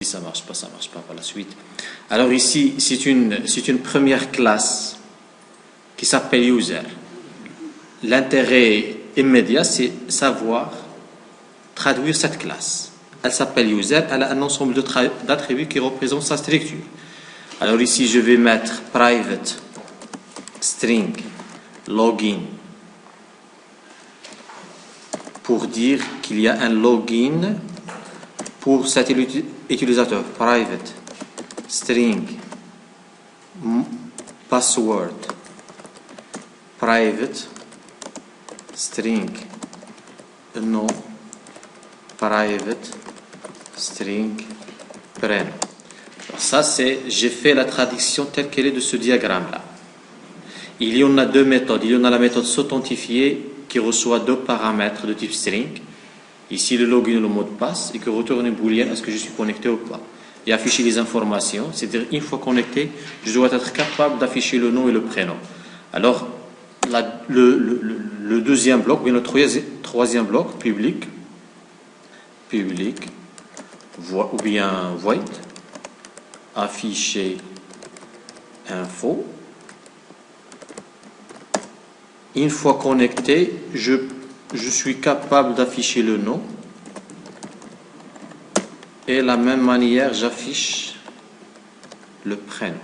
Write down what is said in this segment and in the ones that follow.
Ça marche pas par la suite. Alors ici, c'est une première classe qui s'appelle user. L'intérêt immédiat, c'est savoir traduire cette classe. Elle s'appelle user, elle a un ensemble d'attributs qui représentent sa structure. Alors ici, je vais mettre private string login pour dire qu'il y a un login pour cet utilisateur. Private string password, private string nom, private string prénom. Ça, j'ai fait la traduction telle qu'elle est de ce diagramme-là. Il y en a deux méthodes. Il y en a la méthode s'authentifier qui reçoit deux paramètres de type string. Ici, le login et le mot de passe, et qui retourne une booléenne, est-ce que je suis connecté ou pas. Et afficher les informations, c'est-à-dire, une fois connecté, je dois être capable d'afficher le nom et le prénom. Alors, le deuxième bloc, bien le troisième bloc, public, ou bien void, afficher info. Une fois connecté, je suis capable d'afficher le nom. Et de la même manière, j'affiche le prénom.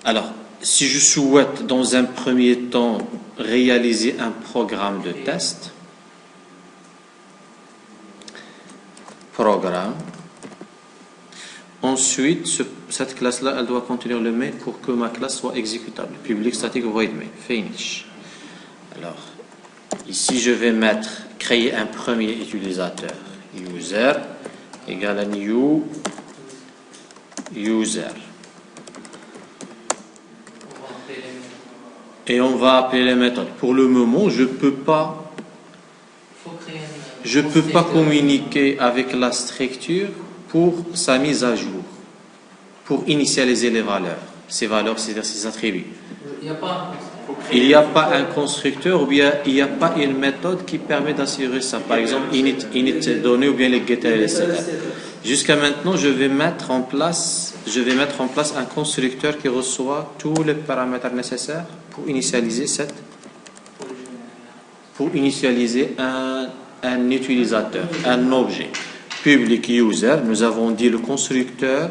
Alors, si je souhaite dans un premier temps réaliser un programme de test, programme, ensuite, cette classe-là, elle doit contenir le main pour que ma classe soit exécutable. Public static void main. Finish. Alors, ici, je vais créer un premier utilisateur. User égale à new user. Et on va appeler les méthodes. Pour le moment, je peux pas communiquer avec la structure pour sa mise à jour, pour initialiser les valeurs. Ces valeurs, c'est-à-dire ces attributs. Il n'y a pas un constructeur ou bien il n'y a pas une méthode qui permet d'assurer ça. Par exemple, init données ou bien les getter, etc. Jusqu'à maintenant, je vais mettre en place un constructeur qui reçoit tous les paramètres nécessaires pour initialiser un utilisateur, un objet. Public user, nous avons dit le constructeur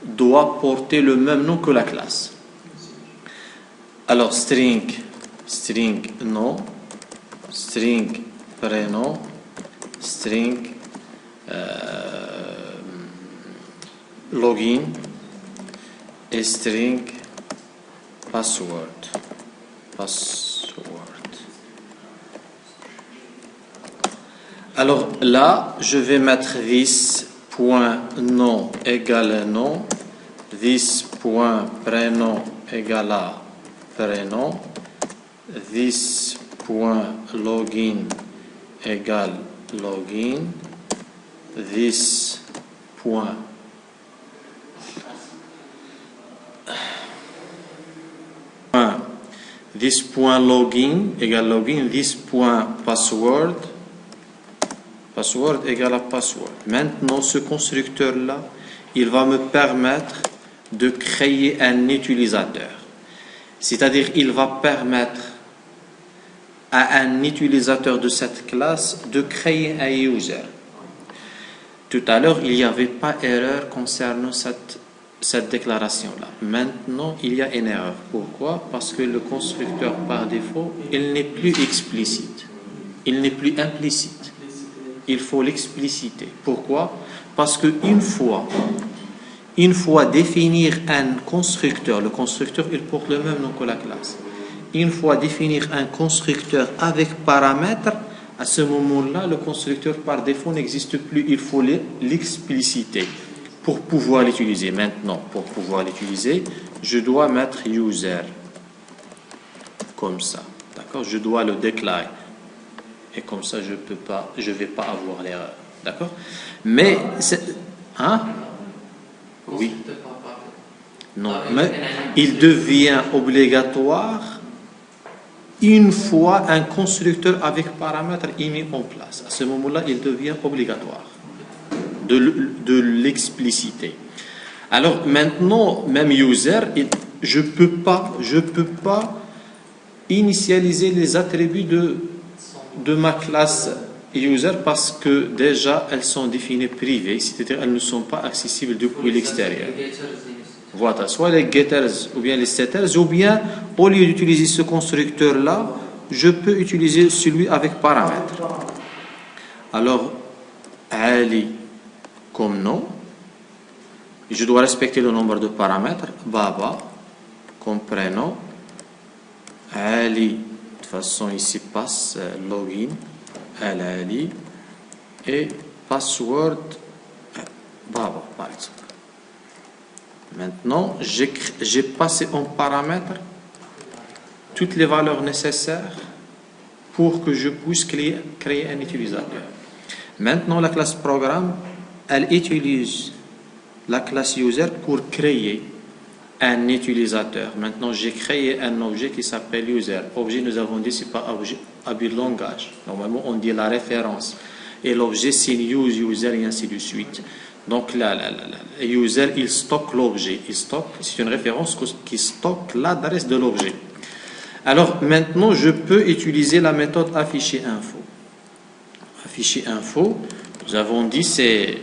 doit porter le même nom que la classe. Alors, string nom, string prénom, string login et string password. Alors là, je vais mettre this.nom égale à nom, this.prénom égale à prénom, this.login égale login, this.login égale login, this.password égale à password. Maintenant, ce constructeur-là, il va me permettre de créer un utilisateur. C'est-à-dire, il va permettre à un utilisateur de cette classe de créer un user. Tout à l'heure, il n'y avait pas d'erreur concernant cette déclaration-là. Maintenant, il y a une erreur. Pourquoi? Parce que le constructeur, par défaut, il n'est plus explicite. Il n'est plus implicite. Il faut l'expliciter. Pourquoi? Parce qu'une fois définir un constructeur, le constructeur, il porte le même nom que la classe. Une fois définir un constructeur avec paramètres, à ce moment-là, le constructeur par défaut n'existe plus. Il faut l'expliciter pour pouvoir l'utiliser. Maintenant, pour pouvoir l'utiliser, je dois mettre user comme ça. D'accord? Je dois le déclarer. Et comme ça, je vais pas avoir l'erreur. D'accord? Mais oui. Non, mais il devient obligatoire une fois un constructeur avec paramètres est mis en place. À ce moment-là, il devient obligatoire de l'expliciter. Alors maintenant, même user, je peux pas initialiser les attributs de ma classe user parce que déjà elles sont définies privées, c'est-à-dire elles ne sont pas accessibles depuis l'extérieur. Voilà, soit les getters ou bien les setters, ou bien au lieu d'utiliser ce constructeur-là, je peux utiliser celui avec paramètres. Alors, Ali comme nom, je dois respecter le nombre de paramètres. Baba comme prénom, Ali, de toute façon ici passe login, Ali, et password Baba par exemple. Maintenant, j'ai passé en paramètre toutes les valeurs nécessaires pour que je puisse créer un utilisateur. Maintenant, la classe programme, elle utilise la classe user pour créer un utilisateur. Maintenant, j'ai créé un objet qui s'appelle user. Objet, nous avons dit, c'est pas objet, abus de langage. Normalement, on dit la référence. Et l'objet, c'est use, user, et ainsi de suite. Donc, le user, il stocke l'objet. C'est une référence qui stocke l'adresse de l'objet. Alors, maintenant, je peux utiliser la méthode afficher info. Afficher info, nous avons dit, c'est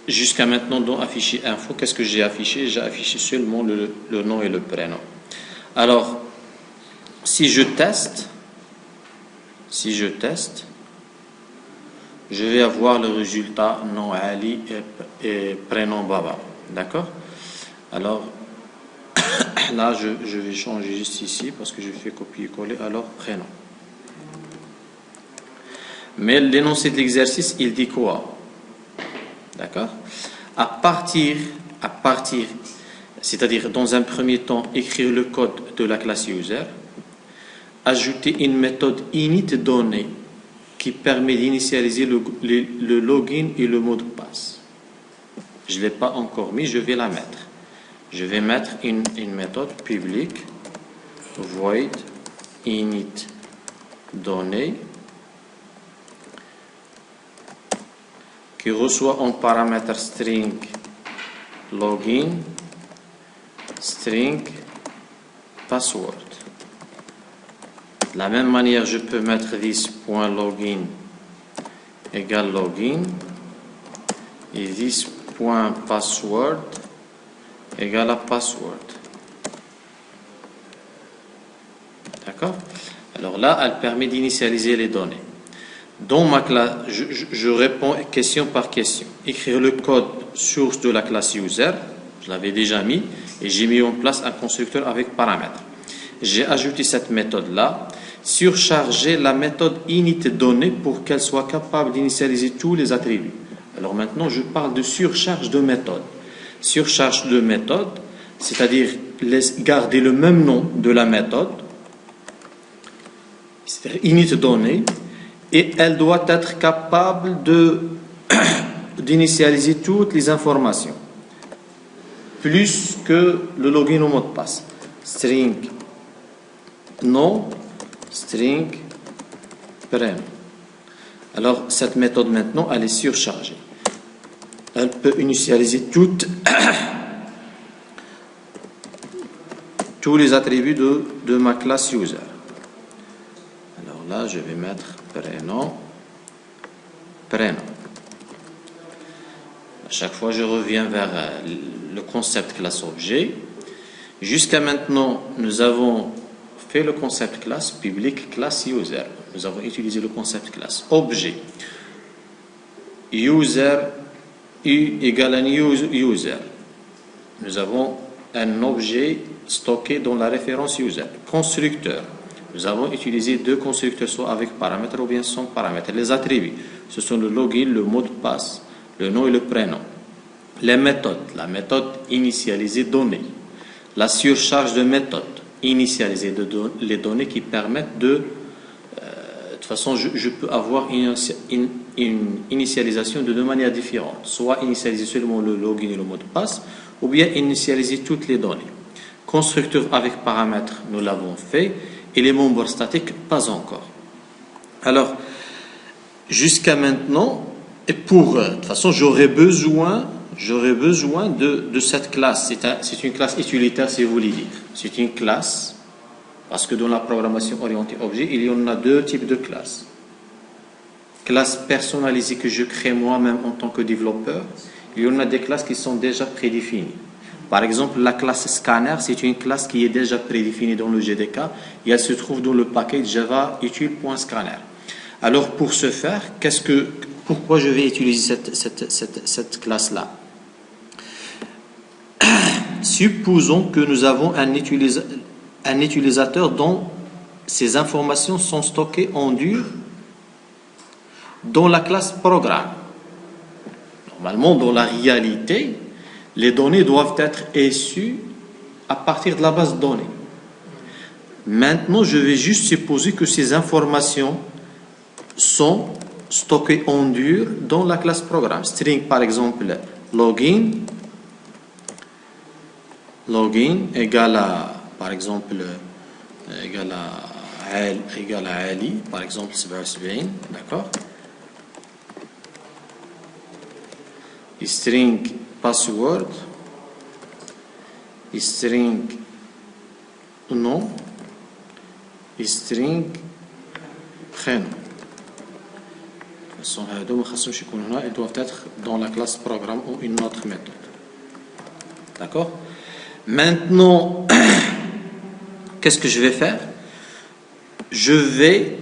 jusqu'à maintenant dans afficher info. Qu'est-ce que j'ai affiché? J'ai affiché seulement le nom et le prénom. Alors, si je teste, je vais avoir le résultat nom Ali et prénom Baba. D'accord? Alors, là, je vais changer juste ici parce que je fais copier-coller. Alors, prénom. Mais l'énoncé de l'exercice, il dit quoi? D'accord? À partir, c'est-à-dire dans un premier temps, écrire le code de la classe user, ajouter une méthode init donnée qui permet d'initialiser le login et le mot de passe. Je ne l'ai pas encore mis, je vais la mettre. Je vais mettre une méthode publique void init donnée qui reçoit en paramètre string login, string password. De la même manière, je peux mettre this.login égale login et this.password égale à password. D'accord? Alors là, elle permet d'initialiser les données. Dans ma classe, je réponds question par question. Écrire le code source de la classe user, je l'avais déjà mis, et j'ai mis en place un constructeur avec paramètres. J'ai ajouté cette méthode-là, surcharger la méthode init donnée pour qu'elle soit capable d'initialiser tous les attributs. Alors maintenant, je parle de surcharge de méthode. Surcharge de méthode, c'est-à-dire garder le même nom de la méthode, c'est-à-dire init donnée, et elle doit être capable d'initialiser toutes les informations, plus que le login au mot de passe. String nom, string prénom. Alors, cette méthode maintenant, elle est surchargée. Elle peut initialiser tous les attributs de ma classe user. Alors là, je vais mettre prénom. À chaque fois, je reviens vers le concept classe objet. Jusqu'à maintenant, nous avons fait le concept classe public classe user. Nous avons utilisé le concept classe objet. User U égale un user. Nous avons un objet stocké dans la référence user. Constructeur. Nous avons utilisé deux constructeurs, soit avec paramètres ou bien sans paramètres. Les attributs, ce sont le login, le mot de passe, le nom et le prénom. Les méthodes, la méthode initialisée donnée. La surcharge de méthode, initialiser les données qui permettent de toute façon, je peux avoir une initialisation de deux manières différentes. Soit initialiser seulement le login et le mot de passe, ou bien initialiser toutes les données. Constructeur avec paramètres, nous l'avons fait. Et les membres statiques, pas encore. Alors, jusqu'à maintenant, et pour, de toute façon, j'aurais besoin de cette classe. C'est une classe utilitaire, si vous voulez dire. C'est une classe, parce que dans la programmation orientée objet, il y en a deux types de classes. Classe personnalisée que je crée moi-même en tant que développeur. Il y en a des classes qui sont déjà prédéfinies. Par exemple, la classe scanner, c'est une classe qui est déjà prédéfinie dans le GDK et elle se trouve dans le package Java util.scanner. Alors, pour ce faire, pourquoi je vais utiliser cette classe-là? Supposons que nous avons un utilisateur dont ces informations sont stockées en dur dans la classe programme. Normalement, dans la réalité, les données doivent être issues à partir de la base de données. Maintenant, je vais juste supposer que ces informations sont stockées en dur dans la classe programme. String, par exemple, login égale à, par exemple, égale à Ali, par exemple, 77, d'accord? String password, string nom, string prénom. Ils doivent être dans la classe programme ou une autre méthode. D'accord? Maintenant, qu'est-ce que je vais faire? Je vais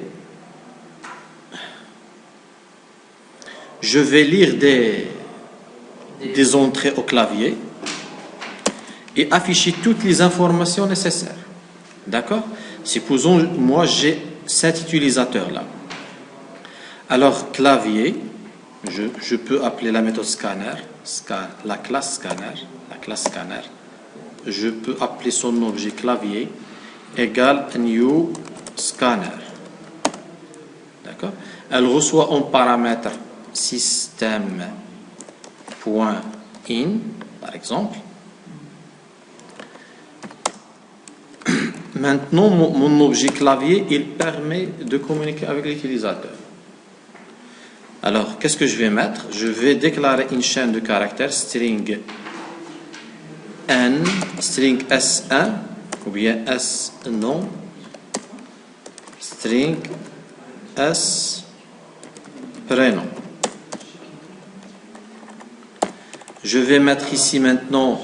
lire des entrées au clavier et afficher toutes les informations nécessaires. D'accord? Supposons, moi, j'ai cet utilisateur-là. Alors, clavier, je peux appeler la méthode scanner, la classe scanner. Je peux appeler son objet clavier égale new scanner. D'accord? Elle reçoit en paramètre système .in, par exemple. Maintenant, mon objet clavier, il permet de communiquer avec l'utilisateur. Alors, qu'est-ce que je vais mettre? Je vais déclarer une chaîne de caractères string n, string s1, ou bien s non, string s prénom. Je vais mettre ici maintenant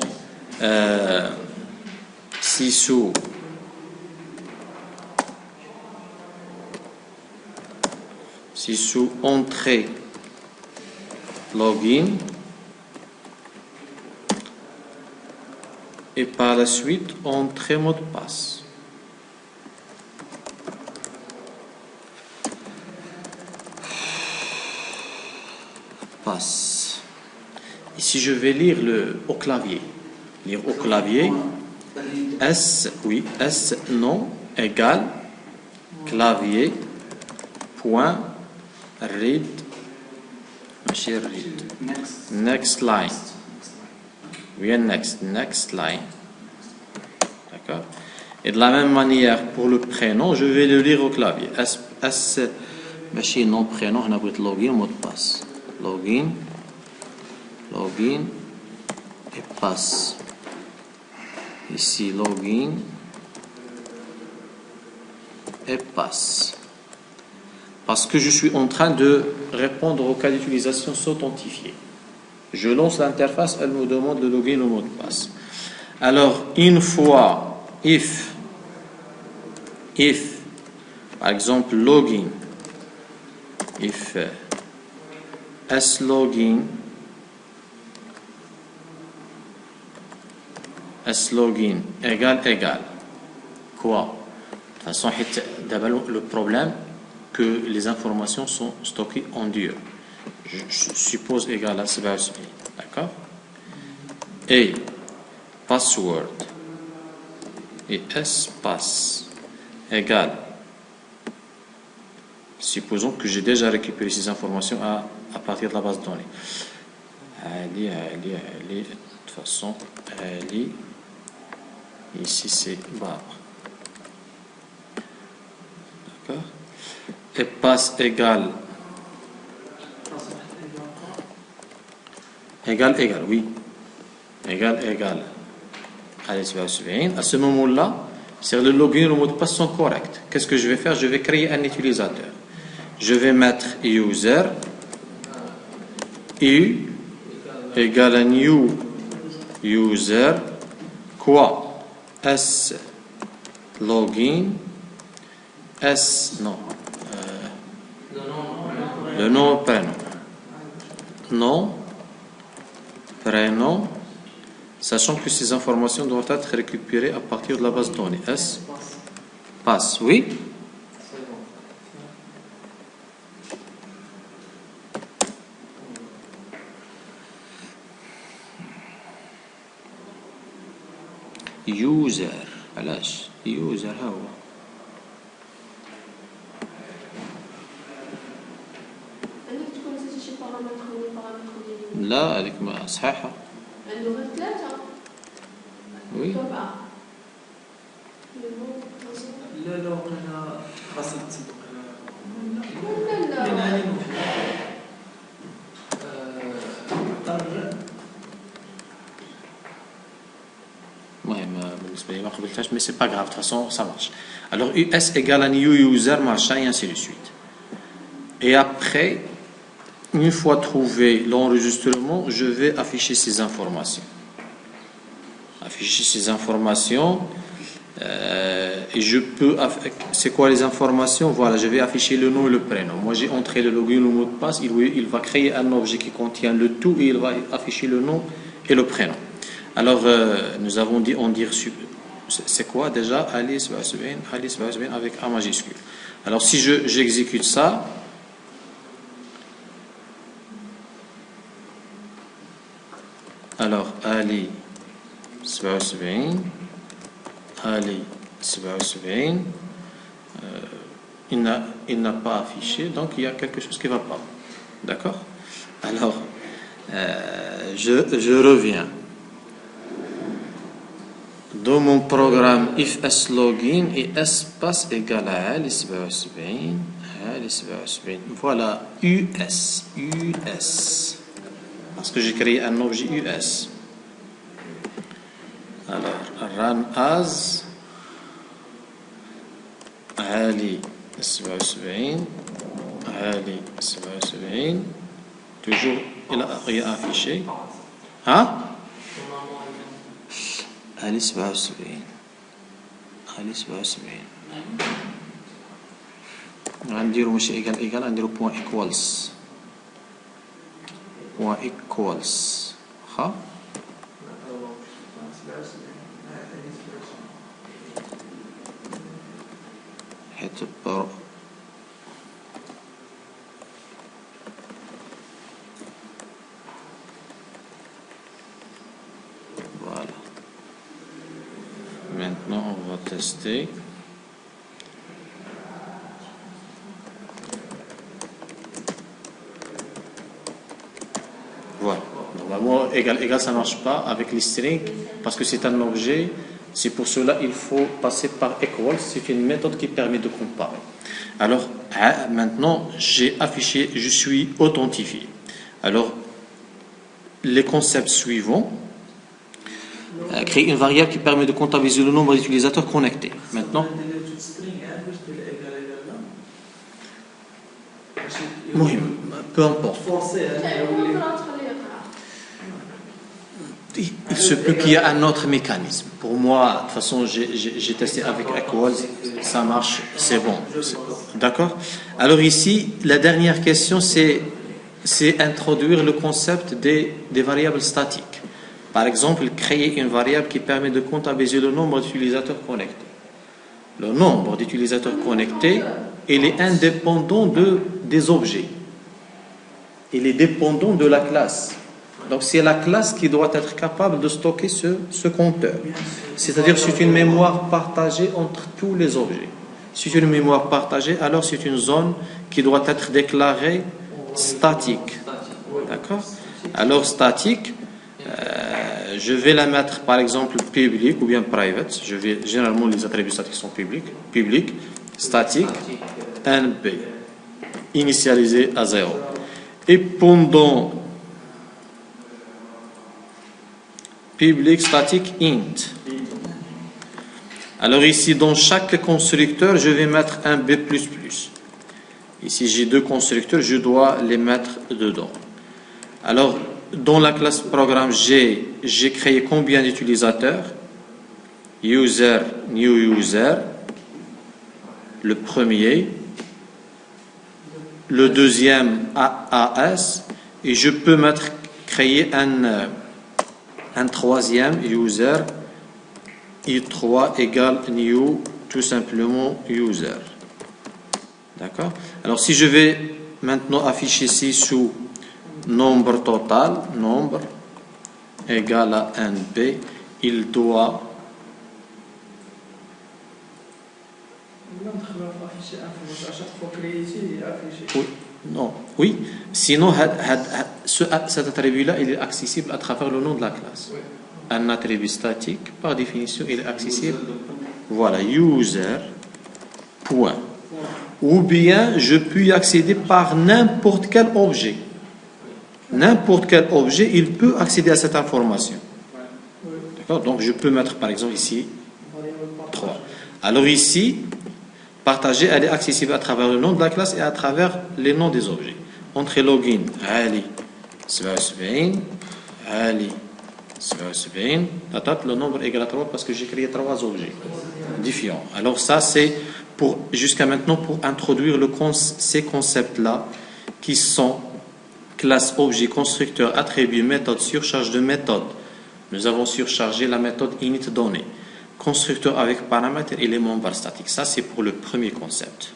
sous entrée login et par la suite entrée mot de passe. Passe. Ici, je vais lire au clavier. Lire au clavier. S non égale clavier point read. Next line. Oui, next line. D'accord. Et de la même manière pour le prénom, je vais le lire au clavier. Non prénom, on a pris login mot de passe. Login et passe. Ici login et passe. Parce que je suis en train de répondre au cas d'utilisation s'authentifier. Je lance l'interface, elle me demande le login ou le mot de passe. Alors, une fois, if, par exemple, login, if slogin égale quoi? De toute façon, le problème que les informations sont stockées en dur. Je suppose égal à CBSB. D'accord? Et password et espace égale. Supposons que j'ai déjà récupéré ces informations à partir de la base de données. Ali, de toute façon, Ali, ici c'est barre. D'accord. Et passe égale. Égal, oui. Égal. Allez, à ce moment-là, c'est le login et le mot de passe sont corrects. Qu'est-ce que je vais faire? Je vais créer un utilisateur. Je vais mettre user u égale à new user quoi s login s non le nom prénom nom prénom, sachant que ces informations doivent être récupérées à partir de la base de données. S passe, oui. User, علاش user ها هو. لا هذيك صحيحة. عنده غير ثلاثة. وي. لا وقيلا خاصك تصدق لا ما قبلتهاش mais c'est pas grave de toute façon ça marche. Alors us égale à new user machin et ainsi de suite. Et après une fois trouvé l'enregistrement, je vais afficher ces informations. Et je peux. C'est quoi les informations? Voilà, je vais afficher le nom et le prénom. Moi, j'ai entré le login, le mot de passe. Il va créer un objet qui contient le tout et il va afficher le nom et le prénom. Alors, nous avons dit en dire. C'est quoi déjà? Alice avec A majuscule. Alors, si j'exécute ça. Alors, Ali 77 Ali 77 il n'a pas affiché, donc il y a quelque chose qui ne va pas. D'accord? Alors, je reviens. Dans mon programme, if s login et s passe égale à Ali 77 voilà, US. Parce que j'ai créé un objet US. Alors, run as Ali 77 toujours il a affiché. Hein? Ali 77 غنديرو ماشي ايكال غنديرو بوان ايكوالز واخا حيت voilà. Maintenant on va tester. Voilà. Normalement, égal, ça ne marche pas avec les strings parce que c'est un objet. C'est pour cela il faut passer par equal. C'est une méthode qui permet de comparer. Alors, maintenant, j'ai affiché, je suis authentifié. Alors, les concepts suivants. Créer une variable qui permet de comptabiliser le nombre d'utilisateurs connectés. Maintenant. Peu importe. Il se peut qu'il y ait un autre mécanisme. Pour moi, de toute façon, j'ai testé avec Equals, ça marche, c'est bon. D'accord? Alors ici, la dernière question, c'est introduire le concept des variables statiques. Par exemple, créer une variable qui permet de comptabiliser le nombre d'utilisateurs connectés. Le nombre d'utilisateurs connectés, il est indépendant des objets. Il est dépendant de la classe. Donc c'est la classe qui doit être capable de stocker ce compteur. C'est-à-dire c'est une mémoire partagée entre tous les objets. Si c'est une mémoire partagée, alors c'est une zone qui doit être déclarée statique. D'accord? Alors statique, je vais la mettre par exemple public ou bien private. Généralement les attributs statiques sont publics. Public, statique. NB, initialisé à 0. Et pendant public static int. Alors ici, dans chaque constructeur, je vais mettre un B++. Ici, j'ai deux constructeurs, je dois les mettre dedans. Alors, dans la classe programme, j'ai créé combien d'utilisateurs? User, new user, le premier, le deuxième AAS, et je peux créer un troisième user, I3 égale new, tout simplement user. D'accord? Alors si je vais maintenant afficher ici sous nombre total, nombre égale à NB, il doit oui, non, oui. Sinon, cet attribut-là, il est accessible à travers le nom de la classe. Un attribut statique, par définition, il est accessible. Voilà, user, point. Ou bien, je peux y accéder par n'importe quel objet. N'importe quel objet, il peut accéder à cette information. D'accord? Donc, je peux mettre, par exemple, ici, 3. Alors ici, partager, elle est accessible à travers le nom de la classe et à travers les noms des objets. Entrée login, Ali, 77, Ali, 77, le nombre égale à 3 parce que j'ai créé 3 objets différents. Alors ça, c'est jusqu'à maintenant pour introduire ces concepts-là qui sont classe, objet, constructeur, attribut, méthode, surcharge de méthode. Nous avons surchargé la méthode init donnée. Constructeur avec paramètres, éléments var statique. Ça, c'est pour le premier concept.